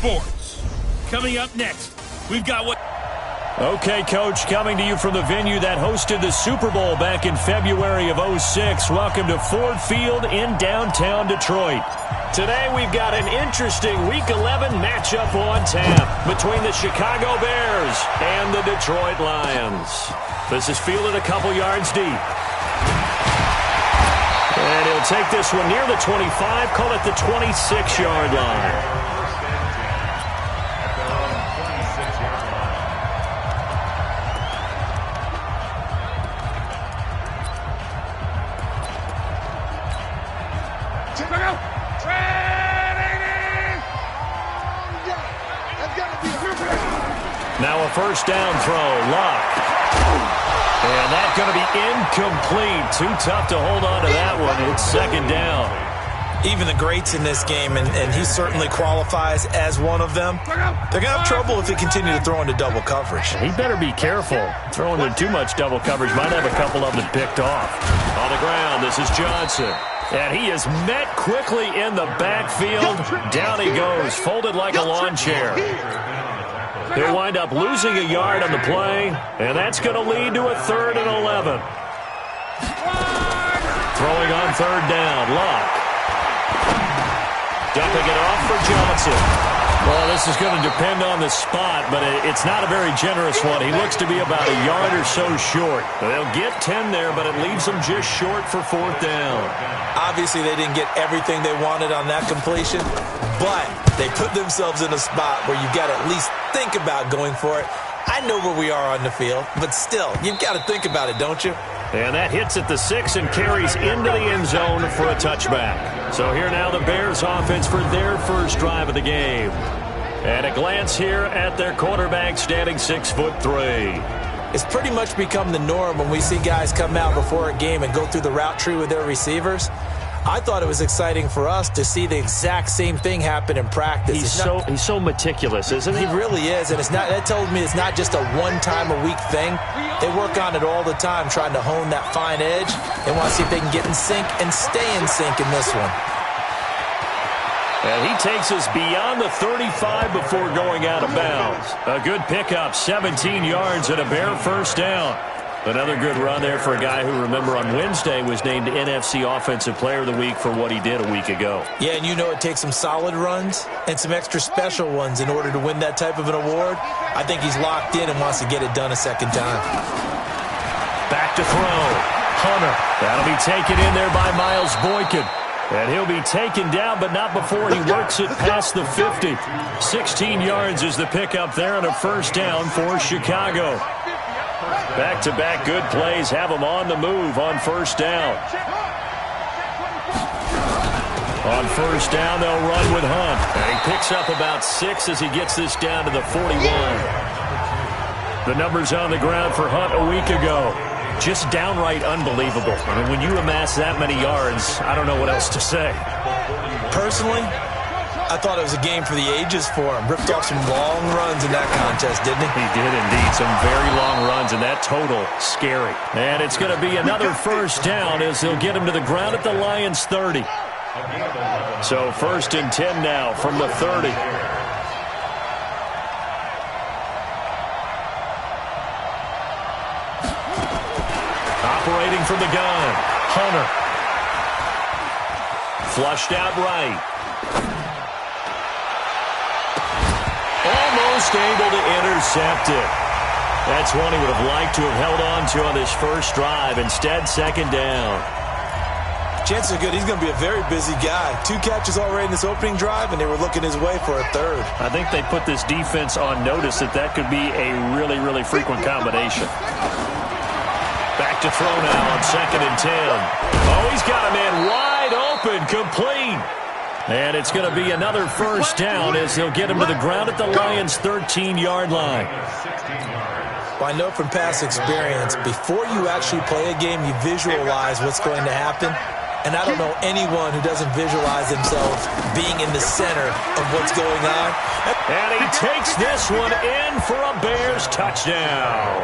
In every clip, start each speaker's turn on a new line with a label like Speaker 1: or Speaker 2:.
Speaker 1: sports. Coming up next, we've got what...
Speaker 2: Okay, Coach, coming to you from the venue that hosted the Super Bowl back in February of '06. Welcome to Ford Field in downtown Detroit. Today we've got an interesting Week 11 matchup on tap between the Chicago Bears and the Detroit Lions. This is fielded a couple yards deep. And he'll take this one near the 25, call it the 26-yard line. Now a first down throw, Luck. And that's going to be incomplete. Too tough to hold on to that one. It's second down.
Speaker 3: Even the greats in this game, and he certainly qualifies as one of them, they're going to have trouble if they continue to throw into double coverage.
Speaker 2: He better be careful. Throwing into too much double coverage might have a couple of them picked off. On the ground, this is Johnson. And he is met quickly in the backfield. Down he goes, folded like a lawn chair. He'll wind up losing a yard on the play, and that's going to lead to a 3rd and 11. Throwing on 3rd down, Luck. Dumping it off for Johnson. Well, this is going to depend on the spot, but it's not a very generous one. He looks to be about a yard or so short. They'll get 10 there, but it leaves them just short for 4th down.
Speaker 3: Obviously, they didn't get everything they wanted on that completion, but they put themselves in a spot where you've got to at least think about going for it. I know where we are on the field, but still, you've got to think about it, don't you?
Speaker 2: And that hits at the 6 and carries into the end zone for a touchback. So here now the Bears offense for their first drive of the game. And a glance here at their quarterback standing 6'3".
Speaker 3: It's pretty much become the norm when we see guys come out before a game and go through the route tree with their receivers. I thought it was exciting for us to see the exact same thing happen in practice.
Speaker 2: He's so meticulous, isn't he?
Speaker 3: He really is, and that tells me it's not just a one-time-a-week thing. They work on it all the time, trying to hone that fine edge. They want to see if they can get in sync and stay in sync in this one.
Speaker 2: And he takes us beyond the 35 before going out of bounds. A good pickup, 17 yards and a Bear first down. Another good run there for a guy who, remember, on Wednesday was named NFC Offensive Player of the Week for what he did a week ago.
Speaker 3: Yeah, and you know it takes some solid runs and some extra special ones in order to win that type of an award. I think he's locked in and wants to get it done a second time.
Speaker 2: Back to throw. Hunter. That'll be taken in there by Miles Boykin. And he'll be taken down, but not before he works it past the 50. 16 yards is the pickup there and a first down for Chicago. Back-to-back good plays have them on the move on first down. On first down, they'll run with Hunt. And he picks up about 6 as he gets this down to the 41. The numbers on the ground for Hunt a week ago. Just downright unbelievable. I mean, when you amass that many yards, I don't know what else to say.
Speaker 3: Personally, I thought it was a game for the ages for him. Ripped off some long runs in that contest, didn't he?
Speaker 2: He did indeed. Some very long runs, and that total, scary. And it's going to be another first down as they'll get him to the ground at the Lions' 30. So 1st and 10 now from the 30. Operating from the gun, Hunter. Flushed out right. Almost able to intercept it. That's one he would have liked to have held on to on this first drive. Instead, second down.
Speaker 3: Chances are good he's going to be a very busy guy. 2 catches already in this opening drive, and they were looking his way for a 3rd.
Speaker 2: I think they put this defense on notice that could be a really, really frequent combination. Back to throw now on 2nd and 10. Oh, he's got a man wide open, complete. And it's going to be another first down as they'll get him to the ground at the Lions' 13-yard line.
Speaker 3: Well, I know from past experience, before you actually play a game, you visualize what's going to happen. And I don't know anyone who doesn't visualize themselves being in the center of what's going on.
Speaker 2: And he takes this one in for a Bears touchdown.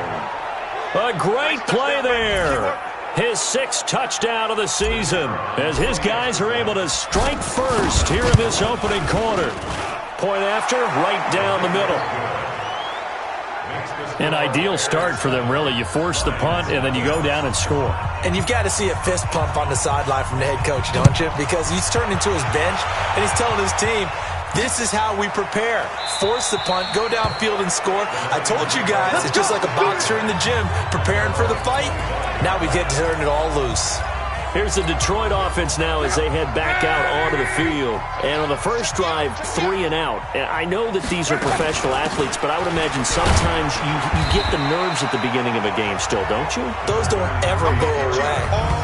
Speaker 2: A great play there. His 6th touchdown of the season as his guys are able to strike first here in this opening quarter. point after, right down the middle. An ideal start for them, really. You force the punt, and then you go down and score.
Speaker 3: And you've got to see a fist pump on the sideline from the head coach, don't you? Because he's turned into his bench, and he's telling his team, this is how we prepare. Force the punt, go downfield and score. I told you guys, it's just like a boxer in the gym preparing for the fight. Now we get to turn it all loose.
Speaker 2: Here's the Detroit offense now as they head back out onto the field. And on the first drive, 3 and out. And I know that these are professional athletes, but I would imagine sometimes you get the nerves at the beginning of a game still, don't you?
Speaker 3: Those don't ever go away.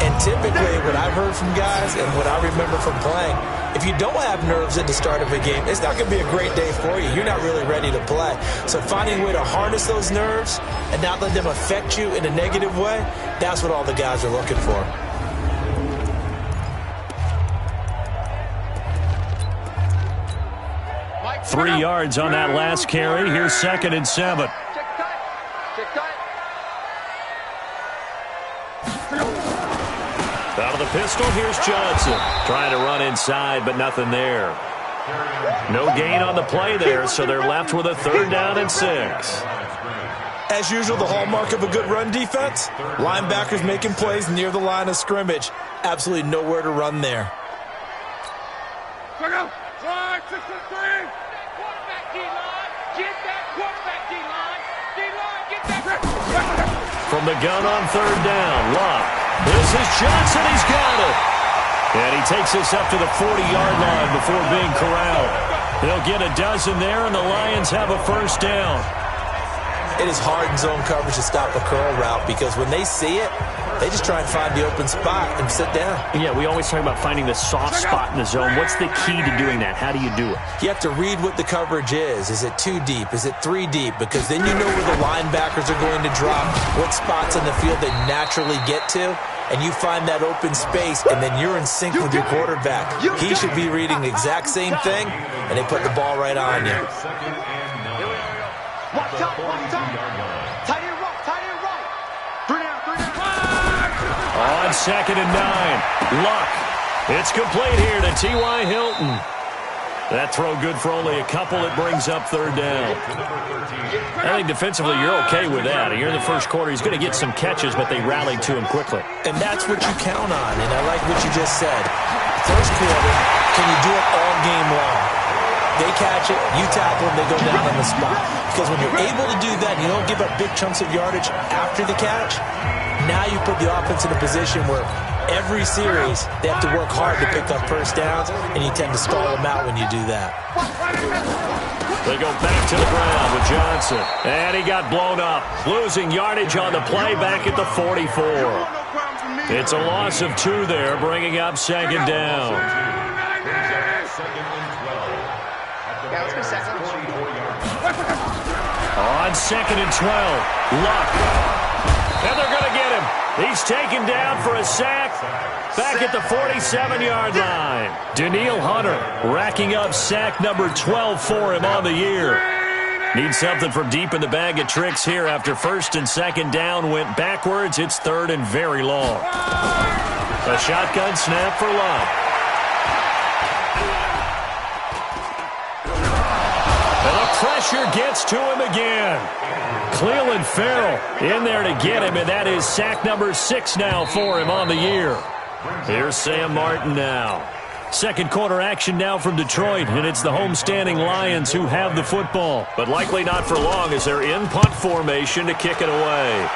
Speaker 3: And typically what I've heard from guys and what I remember from playing, if you don't have nerves at the start of a game, it's not going to be a great day for you. You're not really ready to play. So finding a way to harness those nerves and not let them affect you in a negative way, that's what all the guys are looking for.
Speaker 2: 3 yards on that last carry. Here's 2nd and 7. Out of the pistol, here's Johnson. Trying to run inside, but nothing there. No gain on the play there, so they're left with a 3rd down and 6.
Speaker 3: As usual, the hallmark of a good run defense, linebackers making plays near the line of scrimmage. Absolutely nowhere to run there.
Speaker 2: From the gun on 3rd down, Luck. This is Johnson. He's got it. And he takes us up to the 40-yard line before being corralled. They'll get a dozen there, and the Lions have a 1st down.
Speaker 3: It is hard in zone coverage to stop a curl route because when they see it, they just try and find the open spot and sit down.
Speaker 2: Yeah, we always talk about finding the soft spot in the zone. What's the key to doing that? How do you do it?
Speaker 3: You have to read what the coverage is. Is it 2 deep? Is it 3 deep? Because then you know where the linebackers are going to drop, what spots on the field they naturally get to, and you find that open space, and then you're in sync with your quarterback. He should be reading the exact same thing, and they put the ball right on you.
Speaker 4: Watch out, watch out. Tight end right, tight end right. 3 down, 3 down.
Speaker 2: On 2nd and 9, Luck. It's complete here to T.Y. Hilton. That throw good for only a couple. It brings up 3rd down. I think defensively you're okay with that. Here in the first quarter, he's going to get some catches, but they rallied to him quickly.
Speaker 3: And that's what you count on, and I like what you just said. First quarter, can you do it all game long? They catch it, you tackle them, they go down on the spot. Because when you're able to do that and you don't give up big chunks of yardage after the catch, now you put the offense in a position where every series they have to work hard to pick up 1st downs, and you tend to stall them out when you do that.
Speaker 2: They go back to the ground with Johnson. And he got blown up. Losing yardage on the play back at the 44. It's a loss of 2 there, bringing up 2nd down.
Speaker 4: Yeah, let's go 2nd.
Speaker 2: On 2nd and 12, Luck. And they're going to get him. He's taken down for a sack back at the 47-yard line. Daniil Hunter racking up sack number 12 for him on the year. Needs something from deep in the bag of tricks here after 1st and 2nd down went backwards. It's 3rd and very long. A shotgun snap for Luck. Pressure gets to him again. Cleveland Farrell in there to get him, and that is sack number 6 now for him on the year. Here's Sam Martin now. 2nd quarter action now from Detroit, and it's the homestanding Lions who have the football. But likely not for long as they're in punt formation to kick it away.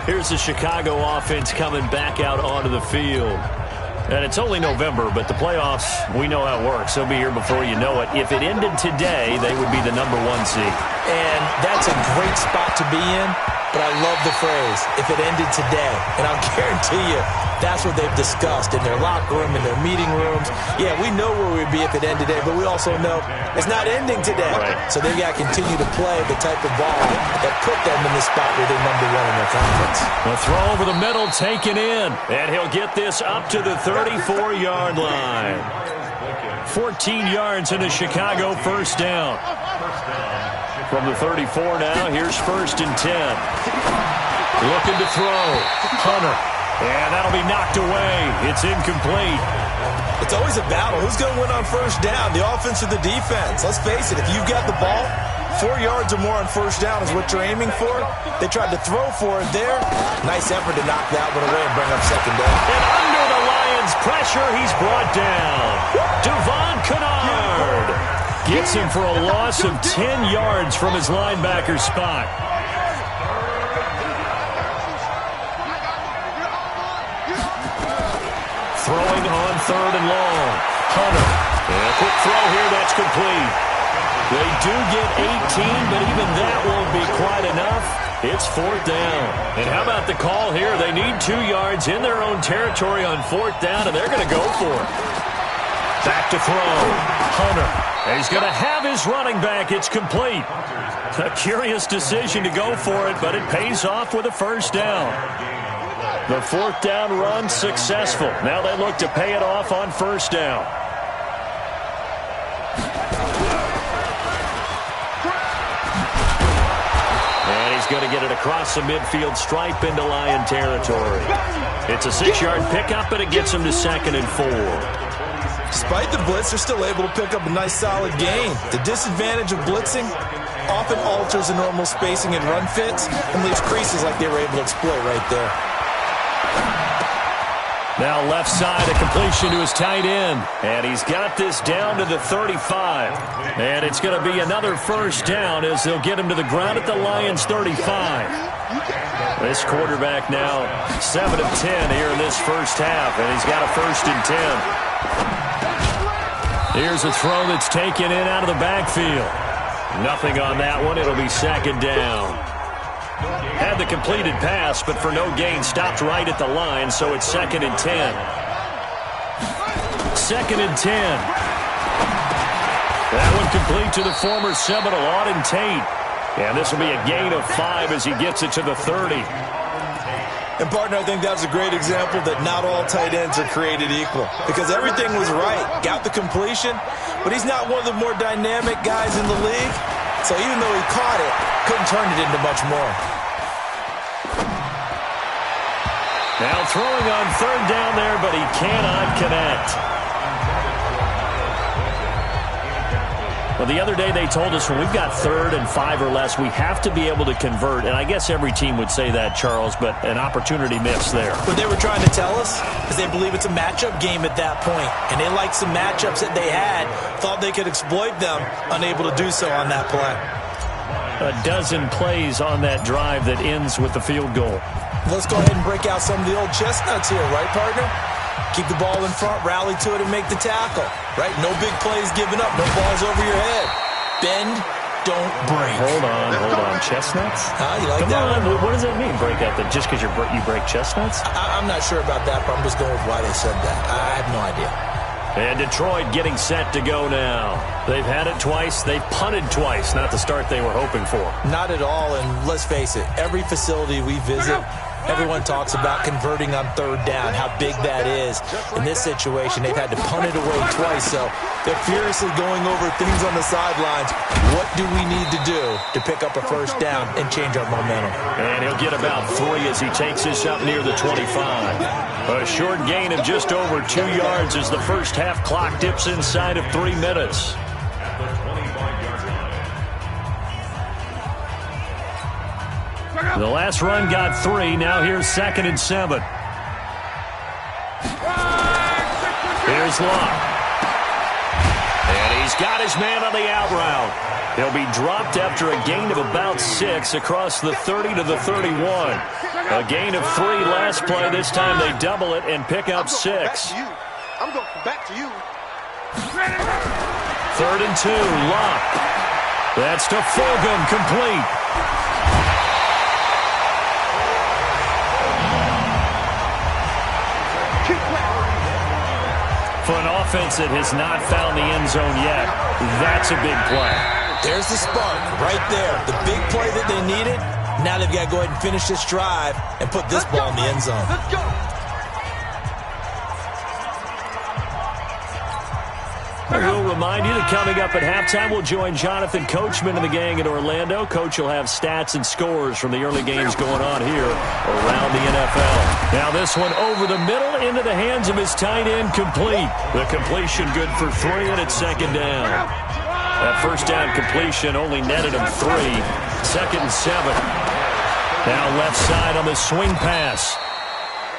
Speaker 2: Here's the Chicago offense coming back out onto the field. And it's only November, but the playoffs, we know how it works. They'll be here before you know it. If it ended today, they would be the number 1 seed.
Speaker 3: And that's a great spot to be in, but I love the phrase, if it ended today. And I'll guarantee you, that's what they've discussed in their locker room, in their meeting rooms. Yeah, we know where we'd be if it ended today, but we also know it's not ending today.
Speaker 2: Right.
Speaker 3: So they've got to continue to play the type of ball that put them in the spot where they're number 1 in their conference.
Speaker 2: The throw over the middle taken in, and he'll get this up to the 34-yard line. 14 yards in a Chicago 1st down. From the 34 now, here's 1st and 10. Looking to throw. Hunter. And that'll be knocked away. It's incomplete.
Speaker 3: It's always a battle. Who's going to win on first down, the offense or the defense? Let's face it, if you've got the ball, 4 yards or more on first down is what you're aiming for. They tried to throw for it there. Nice effort to knock that one away and bring up second down.
Speaker 2: And under the Lions' pressure, he's brought down. Devon Kennard gets him for a loss of 10 yards from his linebacker spot. Throwing on third and long. Hunter. And a quick throw here. That's complete. They do get 18, but even that won't be quite enough. It's fourth down. And how about the call here? They need 2 yards in their own territory on fourth down, and they're going to go for it. Back to throw. Hunter. And he's going to have his running back. It's complete. A curious decision to go for it, but it pays off with a first down. The fourth down run successful. Now they look to pay it off on first down. And he's going to get it across the midfield stripe into Lion territory. It's a 6-yard pickup, and it gets him to 2nd and 4.
Speaker 3: Despite the blitz, they're still able to pick up a nice solid gain. The disadvantage of blitzing often alters the normal spacing and run fits and leaves creases like they were able to exploit right there.
Speaker 2: Now left side, a completion to his tight end. And he's got this down to the 35. And it's going to be another first down as they'll get him to the ground at the Lions' 35. This quarterback now 7 of 10 here in this first half. And he's got a 1st and 10. Here's a throw that's taken in out of the backfield. Nothing on that one. It'll be 2nd down. Had the completed pass, but for no gain, stopped right at the line, so it's 2nd and 10. 2nd and 10. That one complete to the former Seminole, Auden Tate. And this will be a gain of 5 as he gets it to the 30.
Speaker 3: And, partner, I think that's a great example that not all tight ends are created equal. Because everything was right. Got the completion, but he's not one of the more dynamic guys in the league. So even though he caught it, couldn't turn it into much more.
Speaker 2: Now throwing on third down there, but he cannot connect. Well, the other day they told us when we've got 3rd and 5 or less, we have to be able to convert. And I guess every team would say that, Charles, but an opportunity missed there.
Speaker 3: What they were trying to tell us is they believe it's a matchup game at that point. And they liked some matchups that they had, thought they could exploit them, unable to do so on that play.
Speaker 2: A dozen plays on that drive that ends with the field goal.
Speaker 3: Let's go ahead and break out some of the old chestnuts here, right, partner? Keep the ball in front, rally to it, and make the tackle, right? No big plays given up, no balls over your head. Bend, don't break.
Speaker 2: Hold on. Chestnuts?
Speaker 3: You like
Speaker 2: Come
Speaker 3: that
Speaker 2: on,
Speaker 3: one?
Speaker 2: what does that mean, break out? Just because you break chestnuts?
Speaker 3: I'm not sure about that, but I'm just going with why they said that. I have no idea.
Speaker 2: And Detroit getting set to go now. They've had it twice. They've punted twice. Not the start they were hoping for.
Speaker 3: Not at all, and let's face it, every facility we visit, everyone talks about converting on third down, how big that is. In this situation, they've had to punt it away twice, so they're furiously going over things on the sidelines. What do we need to do to pick up a first down and change our momentum?
Speaker 2: And he'll get about 3 as he takes this up near the 25. A short gain of just over 2 yards as the first half clock dips inside of 3 minutes. The last run got 3. Now here's 2nd and 7. Here's Locke. And he's got his man on the out route. He'll be dropped after a gain of about 6 across the 30 to the 31. A gain of 3 last play. This time they double it and pick up 6.
Speaker 4: I'm going back to you.
Speaker 2: 3rd and 2. Locke. That's to Fulgham, complete. For an offense that has not found the end zone yet, that's a big play.
Speaker 3: There's the spark right there. The big play that they needed. Now they've got to go ahead and finish this drive and put this ball in the end zone.
Speaker 4: Let's go.
Speaker 2: We'll remind you that coming up at halftime, we'll join Jonathan Coachman and the gang in Orlando. Coach will have stats and scores from the early games going on here around the NFL. Now this one over the middle into the hands of his tight end, complete. The completion good for 3, and it's second down. That first down completion only netted him 3. Second and 7. Now left side on the swing pass.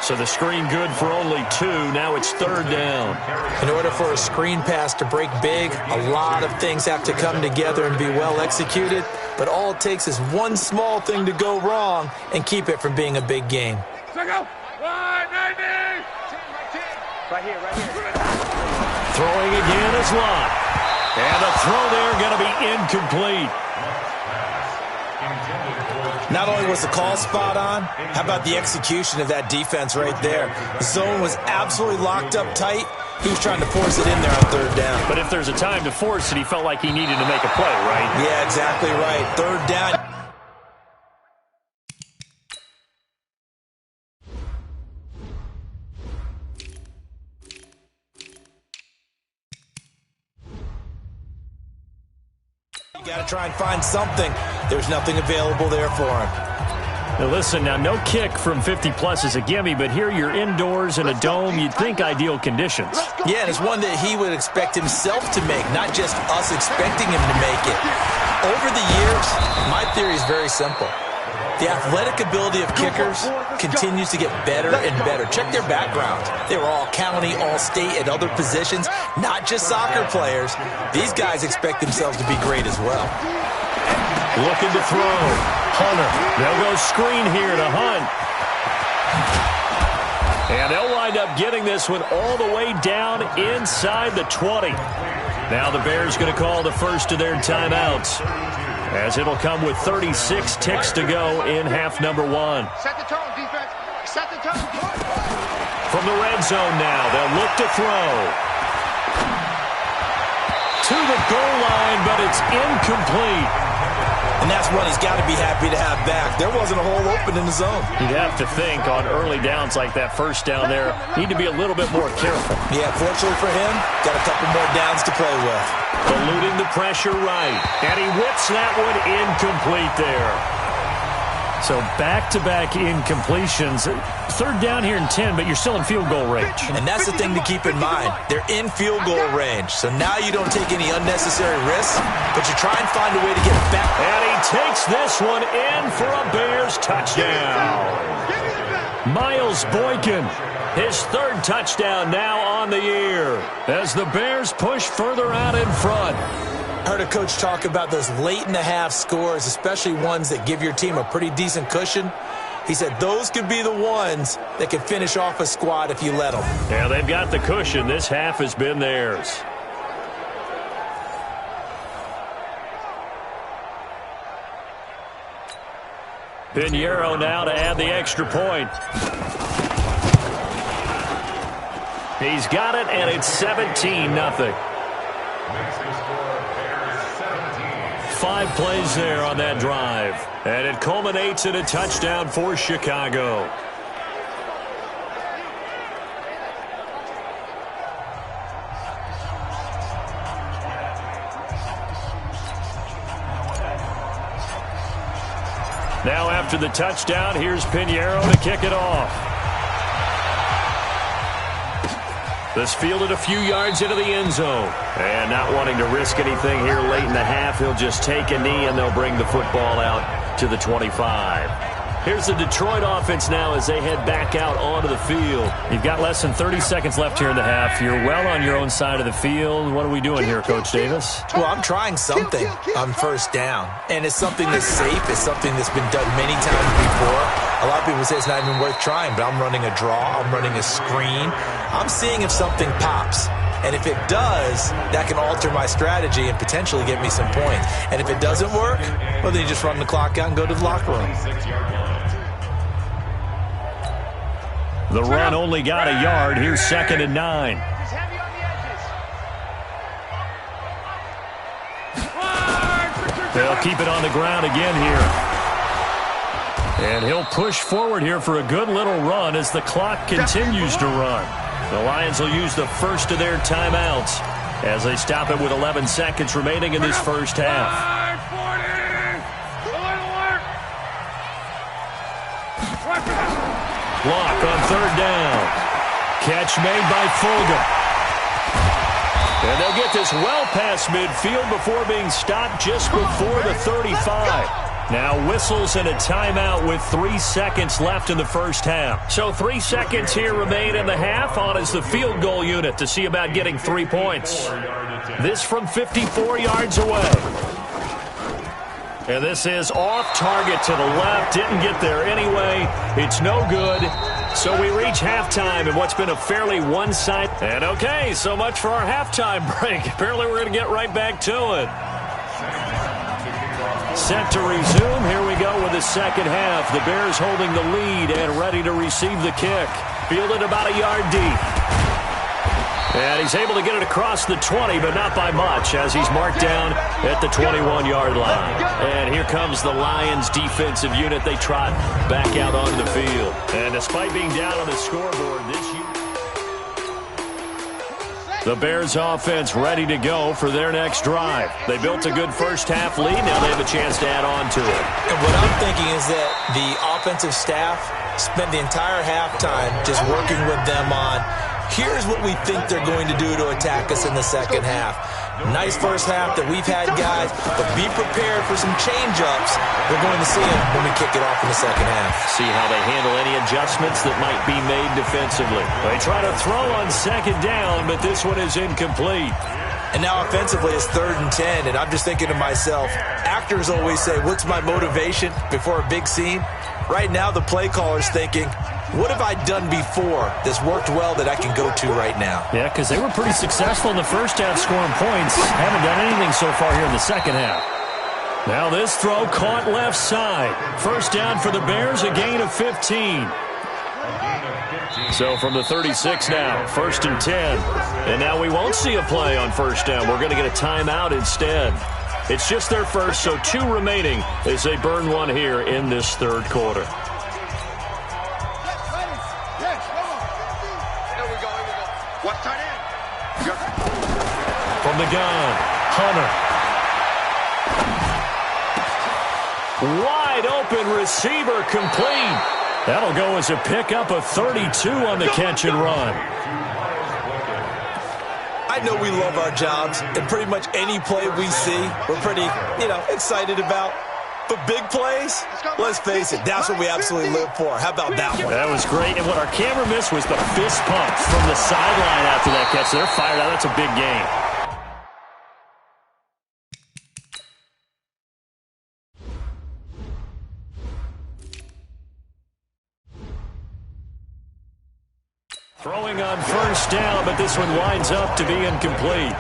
Speaker 2: So the screen good for only 2. Now it's third down.
Speaker 3: In order for a screen pass to break big, a lot of things have to come together and be well executed. But all it takes is one small thing to go wrong and keep it from being a big game.
Speaker 4: Right here.
Speaker 2: Throwing again is Lott. And the throw there going to be incomplete.
Speaker 3: Not only was the call spot on, how about the execution of that defense right there? The zone was absolutely locked up tight. He was trying to force it in there on third down.
Speaker 2: But if there's a time to force it, he felt like he needed to make a play, right?
Speaker 3: Yeah, exactly right. Third down. You got to try and find something. There's nothing available there for him.
Speaker 2: Now listen, now no kick from 50-plus is a gimme, but here you're indoors in a dome. You'd think ideal conditions.
Speaker 3: Yeah, and it's one that he would expect himself to make, not just us expecting him to make it. Over the years, my theory is very simple. The athletic ability of kickers continues to get better and better. Check their backgrounds. They were all county, all state, at other positions, not just soccer players. These guys expect themselves to be great as well.
Speaker 2: Looking to throw. Hunter. They'll go screen here to Hunt. And they'll wind up getting this one all the way down inside the 20. Now the Bears going to call the first of their timeouts, as it'll come with 36 ticks to go in half number 1.
Speaker 4: Set the tone, defense. Set the tone.
Speaker 2: From the red zone now, they'll look to throw. To the goal line, but it's incomplete.
Speaker 3: And that's one he's got to be happy to have back. There wasn't a hole open in the zone.
Speaker 2: You'd have to think on early downs like that first down there, need to be a little bit more careful.
Speaker 3: Yeah, fortunately for him, got a couple more downs to play with.
Speaker 2: Eluding the pressure right. And he whips that one incomplete there. So back-to-back incompletions. Third down here in 10, but you're still in field goal range.
Speaker 3: And that's the thing to keep in mind. They're in field goal range. So now you don't take any unnecessary risks, but you try and find a way to get back.
Speaker 2: And he takes this one in for a Bears touchdown. Miles Boykin, his third touchdown now on the year, as the Bears push further out in front.
Speaker 3: I heard a coach talk about those late-in-the-half scores, especially ones that give your team a pretty decent cushion. He said those could be the ones that could finish off a squad if you let them.
Speaker 2: Yeah, they've got the cushion. This half has been theirs. Pinheiro now to add the extra point. He's got it, and it's 17-0. 5 plays there on that drive, and it culminates in a touchdown for Chicago. Now after the touchdown, here's Pinheiro to kick it off. This fielded a few yards into the end zone. And not wanting to risk anything here late in the half, he'll just take a knee and they'll bring the football out to the 25. Here's the Detroit offense now as they head back out onto the field. You've got less than 30 seconds left here in the half. You're well on your own side of the field. What are we doing here, Coach Davis?
Speaker 3: Well, I'm trying something on first down. And it's something that's safe. It's something that's been done many times before. A lot of people say it's not even worth trying, but I'm running a draw. I'm running a screen. I'm seeing if something pops. And if it does, that can alter my strategy and potentially get me some points. And if it doesn't work, well, then you just run the clock out and go to the locker room.
Speaker 2: The run only got a yard. Here's 2nd and 9. They'll keep it on the ground again here. And he'll push forward here for a good little run as the clock continues to run. The Lions will use the first of their timeouts as they stop it with 11 seconds remaining in this first half. Block on third down. Catch made by Fulgham. And they'll get this well past midfield before being stopped just before the 35. Now whistles and a timeout with 3 seconds left in the first half. So 3 seconds here remain in the half. On is the field goal unit to see about getting 3 points. This from 54 yards away. And this is off target to the left. Didn't get there anyway. It's no good. So we reach halftime in what's been a fairly one-sided. And okay, so much for our halftime break. Apparently we're going to get right back to it. Set to resume. Here we go with the second half. The Bears holding the lead and ready to receive the kick. Fielded about a yard deep. And he's able to get it across the 20, but not by much, as he's marked down at the 21-yard line. And here comes the Lions defensive unit. They trot back out onto the field. And despite being down on the scoreboard this year, the Bears offense ready to go for their next drive. They built a good first half lead. Now they have a chance to add on to it.
Speaker 3: And what I'm thinking is that the offensive staff spent the entire halftime just working with them on, here's what we think they're going to do to attack us in the second half. Nice first half that we've had, guys, but be prepared for some change-ups. We're going to see them when we kick it off in the second half.
Speaker 2: See how they handle any adjustments that might be made defensively. They try to throw on second down, but this one is incomplete.
Speaker 3: And now offensively it's 3rd and 10, and I'm just thinking to myself, actors always say, what's my motivation before a big scene? Right now the play caller's thinking, what have I done before that's worked well that I can go to right now?
Speaker 2: Yeah, because they were pretty successful in the first half scoring points. Haven't done anything so far here in the second half. Now this throw caught left side. First down for the Bears, a gain of 15. So from the 36 now, 1st and 10. And now we won't see a play on first down. We're going to get a timeout instead. It's just their first, so 2 remaining as they burn one here in this third quarter.
Speaker 4: What's tight end?
Speaker 2: From the gun, Hunter. Wide open receiver complete. That'll go as a pickup of 32 on the catch and run.
Speaker 3: I know we love our jobs, and pretty much any play we see, we're pretty, excited about. But big plays, let's face it, that's what we absolutely live for. How about that one?
Speaker 2: That was great. And what our camera missed was the fist pump from the sideline after that catch. They're fired out. That's a big game. Throwing on first down, but this one winds up to be incomplete.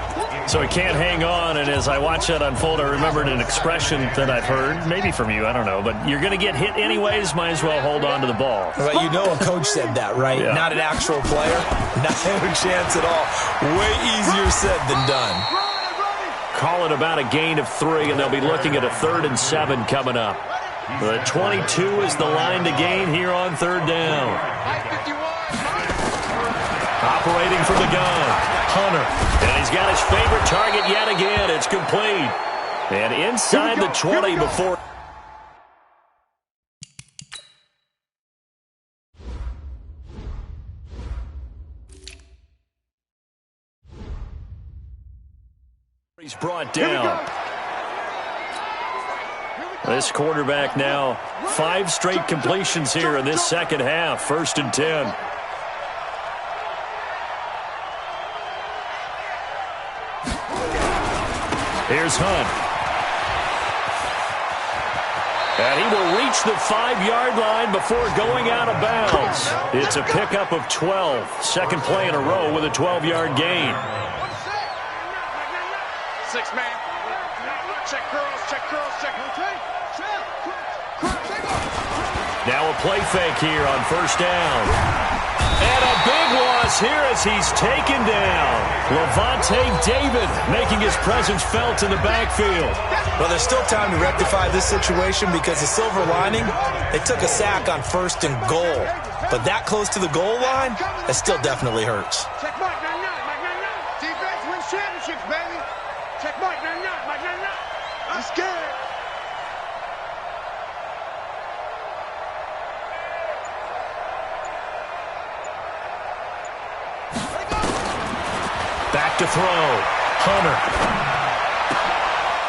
Speaker 2: So he can't hang on, and as I watch that unfold, I remembered an expression that I've heard, maybe from you, I don't know, but you're going to get hit anyways, might as well hold on to the ball.
Speaker 3: Well, you know a coach said that, right?
Speaker 2: Yeah.
Speaker 3: Not an actual player, not a chance at all. Way easier said than done.
Speaker 2: Call it about a gain of 3, and they'll be looking at a 3rd and 7 coming up. The 22 is the line to gain here on third down. Operating from the gun, Hunter. And he's got his favorite target yet again. It's complete. And inside the 20 before. He's brought down. This quarterback now 5 straight completions here in this second half. 1st and 10. Here's Hunt. And he will reach the 5-yard line before going out of bounds. It's a pickup of 12. Second play in a row with a 12-yard gain.
Speaker 4: 6-man. Check curls, check curls, check.
Speaker 2: Now a play fake here on first down. And a big loss here as he's taken down. Levante David making his presence felt in the backfield.
Speaker 3: Well, there's still time to rectify this situation because the silver lining, they took a sack on 1st and goal. But that close to the goal line, that still definitely hurts.
Speaker 4: Check mark, 9-9, mark 9-9. Defense wins championship. Championships, baby. Check Mike, Mike, I'm scared.
Speaker 2: Back to throw. Hunter.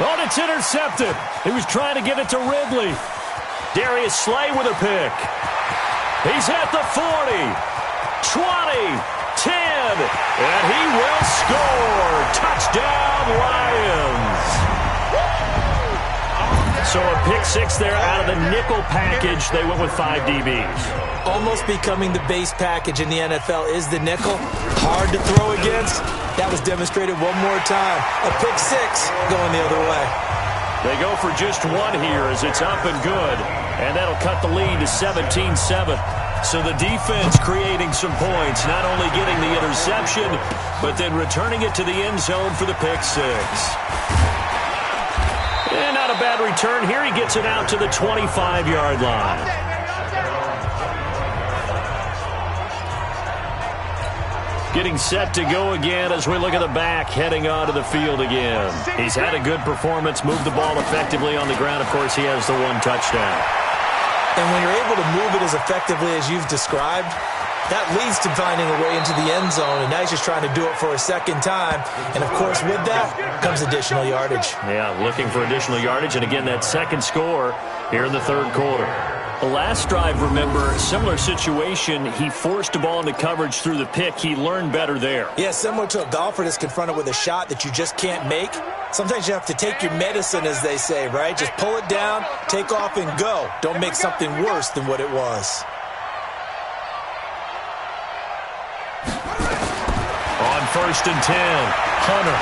Speaker 2: Oh, and it's intercepted. He was trying to get it to Ridley. Darius Slay with a pick. He's at the 40, 20, 10, and he will score. Touchdown, Lions. So a pick six there out of the nickel package. They went with 5 DBs.
Speaker 3: Almost becoming the base package in the NFL is the nickel. Hard to throw against. That was demonstrated one more time. A pick six going the other way.
Speaker 2: They go for just one here as it's up and good. And that'll cut the lead to 17-7. So the defense creating some points, not only getting the interception, but then returning it to the end zone for the pick six. And not a bad return here. He gets it out to the 25-yard line. Getting set to go again as we look at the back heading onto the field again. He's had a good performance, moved the ball effectively on the ground. Of course, he has the one touchdown.
Speaker 3: And when you're able to move it as effectively as you've described, that leads to finding a way into the end zone, and now he's just trying to do it for a second time. And, of course, with that comes additional yardage.
Speaker 2: Yeah, looking for additional yardage, and again, that second score here in the third quarter. The last drive, remember, similar situation. He forced the ball into coverage through the pick. He learned better there.
Speaker 3: Yeah, similar to a golfer that's confronted with a shot that you just can't make. Sometimes you have to take your medicine, as they say, right? Just pull it down, take off, and go. Don't make something worse than what it was.
Speaker 2: On 1st and 10, Hunter.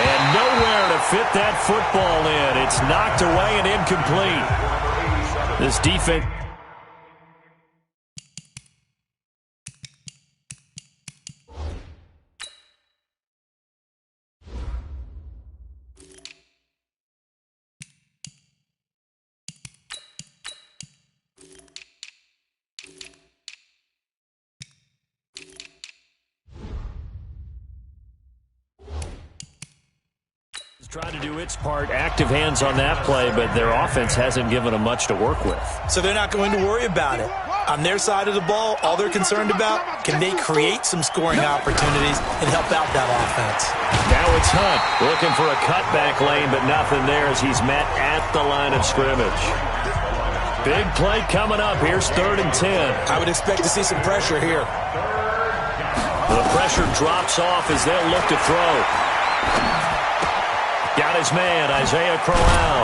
Speaker 2: And nowhere to fit that football in. It's knocked away and incomplete. This defense. Trying to do its part, active hands on that play, but their offense hasn't given them much to work with.
Speaker 3: So they're not going to worry about it. On their side of the ball, all they're concerned about, can they create some scoring opportunities and help out that offense?
Speaker 2: Now it's Hunt looking for a cutback lane, but nothing there as he's met at the line of scrimmage. Big play coming up. Here's 3rd and 10.
Speaker 3: I would expect to see some pressure here.
Speaker 2: The pressure drops off as they'll look to throw. Got his man, Isaiah Crowell.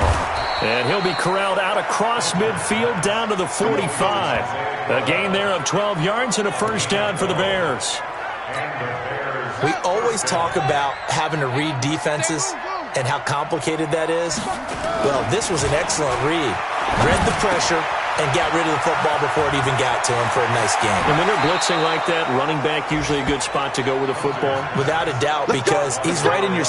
Speaker 2: And he'll be corralled out across midfield down to the 45. A gain there of 12 yards and a first down for the Bears.
Speaker 3: We always talk about having to read defenses and how complicated that is. Well, this was an excellent read. Read the pressure and got rid of the football before it even got to him for a nice game.
Speaker 2: And when they're blitzing like that, running back usually a good spot to go with a football?
Speaker 3: Without a doubt, because he's right in your